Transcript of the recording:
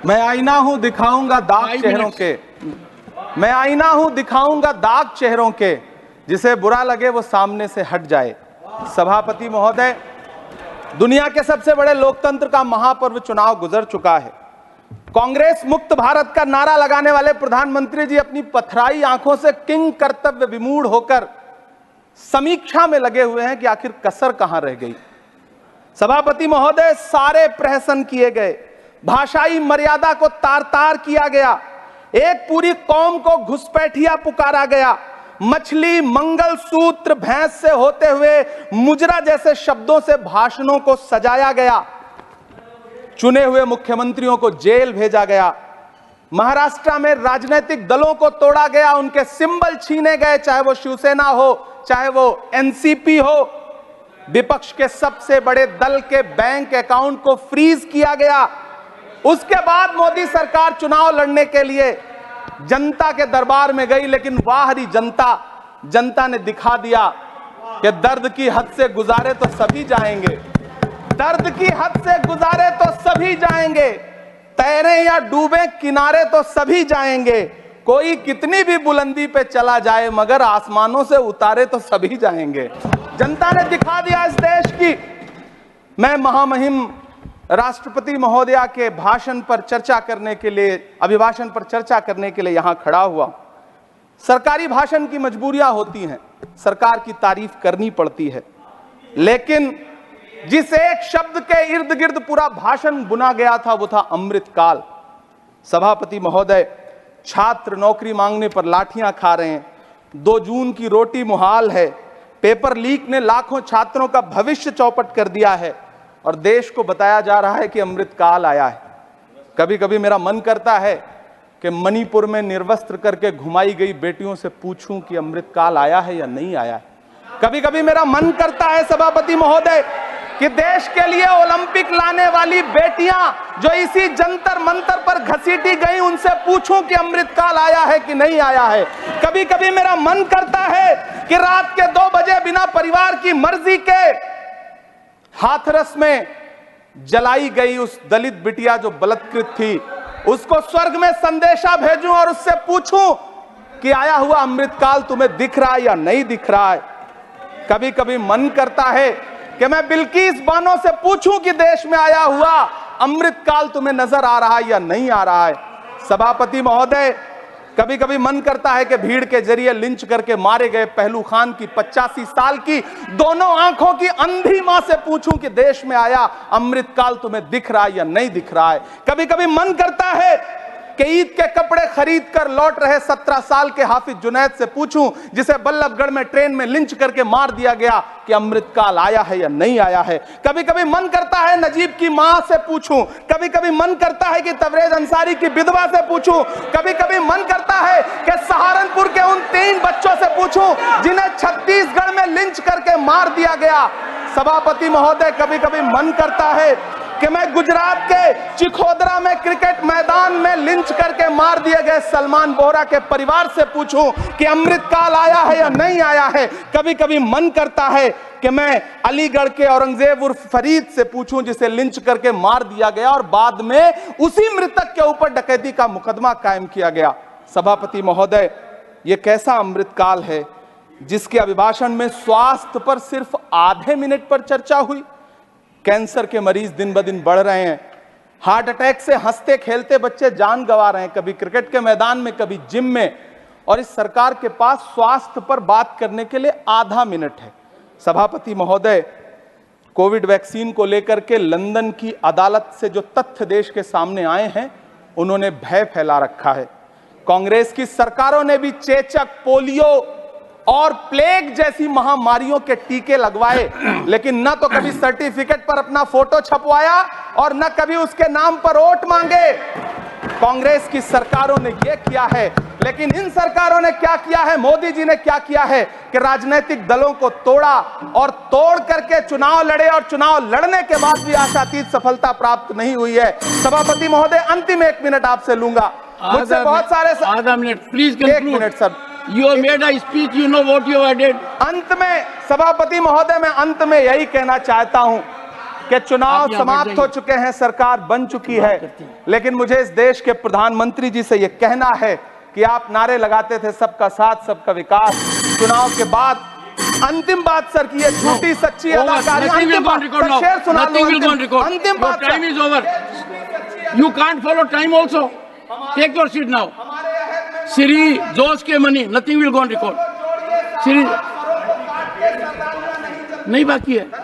मैं आईना हूं दिखाऊंगा दाग चेहरों के, मैं आईना हूं दिखाऊंगा दाग चेहरों के, जिसे बुरा लगे वो सामने से हट जाए। सभापति महोदय, दुनिया के सबसे बड़े लोकतंत्र का महापर्व चुनाव गुजर चुका है। कांग्रेस मुक्त भारत का नारा लगाने वाले प्रधानमंत्री जी अपनी पथराई आंखों से किंग कर्तव्य विमूढ़ होकर समीक्षा में लगे हुए हैं कि आखिर कसर कहां रह गई। सभापति महोदय, सारे प्रहसन किए गए, भाषाई मर्यादा को तार तार किया गया, एक पूरी कौम को घुसपैठिया पुकारा गया, मछली मंगल सूत्र भैंस से होते हुए मुजरा जैसे शब्दों से भाषणों को सजाया गया, चुने हुए मुख्यमंत्रियों को जेल भेजा गया, महाराष्ट्र में राजनीतिक दलों को तोड़ा गया, उनके सिंबल छीने गए, चाहे वो शिवसेना हो चाहे वो एनसीपी हो, विपक्ष के सबसे बड़े दल के बैंक अकाउंट को फ्रीज किया गया। उसके बाद मोदी सरकार चुनाव लड़ने के लिए जनता के दरबार में गई, लेकिन बाहरी जनता ने दिखा दिया कि दर्द की हद से गुजारे तो सभी जाएंगे, दर्द की हद से गुजारे तो सभी जाएंगे, तैरे या डूबे किनारे तो सभी जाएंगे, कोई कितनी भी बुलंदी पे चला जाए मगर आसमानों से उतारे तो सभी जाएंगे। जनता ने दिखा दिया इस देश की। मैं महामहिम राष्ट्रपति महोदया के भाषण पर चर्चा करने के लिए, अभिभाषण पर चर्चा करने के लिए यहां खड़ा हुआ। सरकारी भाषण की मजबूरियां होती हैं, सरकार की तारीफ करनी पड़ती है, लेकिन जिस एक शब्द के इर्द गिर्द पूरा भाषण बुना गया था वो था अमृतकाल। सभापति महोदय, छात्र नौकरी मांगने पर लाठियां खा रहे हैं, 2 जून की रोटी मुहाल है, पेपर लीक ने लाखों छात्रों का भविष्य चौपट कर दिया है और देश को बताया जा रहा है कि अमृतकाल आया है। कभी कभी मेरा मन करता है कि मणिपुर में निर्वस्त्र करके घुमाई गई बेटियों से पूछूं कि अमृतकाल आया है या नहीं आया है। कभी कभी मेरा मन करता है सभापति महोदय कि देश के लिए ओलंपिक लाने वाली बेटियां जो इसी जंतर मंतर पर घसीटी गई, उनसे पूछूं कि अमृतकाल आया है कि नहीं आया है। कभी कभी मेरा मन करता है कि रात के 2 बजे बिना परिवार की मर्जी के हाथरस में जलाई गई उस दलित बिटिया जो बलात्कृत थी, उसको स्वर्ग में संदेशा भेजूं और उससे पूछूं कि आया हुआ अमृतकाल तुम्हें दिख रहा है या नहीं दिख रहा है। कभी कभी मन करता है कि मैं बिल्किस बानो से पूछूं कि देश में आया हुआ अमृतकाल तुम्हें नजर आ रहा है या नहीं आ रहा है। सभापति महोदय, कभी कभी मन करता है कि भीड़ के जरिए लिंच करके मारे गए पहलू खान की 85 साल की दोनों आंखों की अंधी मां से पूछूं कि देश में आया अमृतकाल तुम्हें दिख रहा है या नहीं दिख रहा है। कभी कभी मन करता है कि ईद के कपड़े खरीद कर लौट रहे 17 साल के हाफिज जुनैद से पूछूं, जिसे बल्लभगढ़ में ट्रेन में लिंच करके मार दिया गया, कि अमृतकाल आया है या नहीं आया है। कभी कभी मन करता है नजीब की मां से पूछूं, कभी कभी मन करता है कि तबरेज अंसारी की विधवा से पूछूं, कभी कभी मन करता है कि सहारनपुर के उन 3 बच्चों से पूछूं जिन्हें छत्तीसगढ़ में लिंच करके मार दिया गया। सभापति महोदय, कभी कभी मन करता है कि मैं गुजरात के चिखोदरा में क्रिकेट मैदान में लिंच करके मार दिए गए सलमान बोहरा के परिवार से पूछूं कि अमृतकाल आया है या नहीं आया है। कभी कभी मन करता है कि मैं अलीगढ़ के औरंगजेब उर्फ फरीद से पूछूं, जिसे लिंच करके मार दिया गया और बाद में उसी मृतक के ऊपर डकैती का मुकदमा कायम किया गया। सभापति महोदय, यह कैसा अमृतकाल है जिसके अभिभाषण में स्वास्थ्य पर सिर्फ आधे मिनट पर चर्चा हुई। कैंसर के मरीज दिन ब दिन बढ़ रहे हैं, हार्ट अटैक से हंसते खेलते बच्चे जान गंवा रहे हैं, कभी क्रिकेट के मैदान में कभी जिम में, और इस सरकार के पास स्वास्थ्य पर बात करने के लिए आधा मिनट है। सभापति महोदय, कोविड वैक्सीन को लेकर के लंदन की अदालत से जो तथ्य देश के सामने आए हैं, उन्होंने भय फैला रखा है। कांग्रेस की सरकारों ने भी चेचक, पोलियो और प्लेग जैसी महामारियों के टीके लगवाए, लेकिन न तो कभी सर्टिफिकेट पर अपना फोटो छपवाया और न कभी उसके नाम पर वोट मांगे। कांग्रेस की सरकारों ने यह किया है, लेकिन इन सरकारों ने क्या किया है, मोदी जी ने क्या किया है कि राजनीतिक दलों को तोड़ा और तोड़ करके चुनाव लड़े, और चुनाव लड़ने के बाद भी आशातीत सफलता प्राप्त नहीं हुई है। सभापति महोदय, अंतिम 1 मिनट आपसे लूंगा, मुझसे बहुत सारे। आधा minute please. 1 minute sir. You have made a speech, you know what you have did. अंत में सभापति महोदय, मैं अंत में यही कहना चाहता हूं कि चुनाव आप यहाँ बैठ समाप्त हो जाइए। चुके हैं, सरकार बन चुकी है, लेकिन मुझे इस देश के प्रधानमंत्री जी से यह कहना है कि आप नारे लगाते थे सबका साथ सबका विकास। चुनाव के बाद अंतिम बात सर की, ये झूठी सच्ची अदाकारी। Nothing will अंतिम go on बात record सर, now. शेर सुना Nothing दो, will go on record. अंतिम Your बात time sir. is over. You can't follow time also. Take your seat now. Siri, Josh के money. Nothing will go on record. Siri, नहीं बाकी है।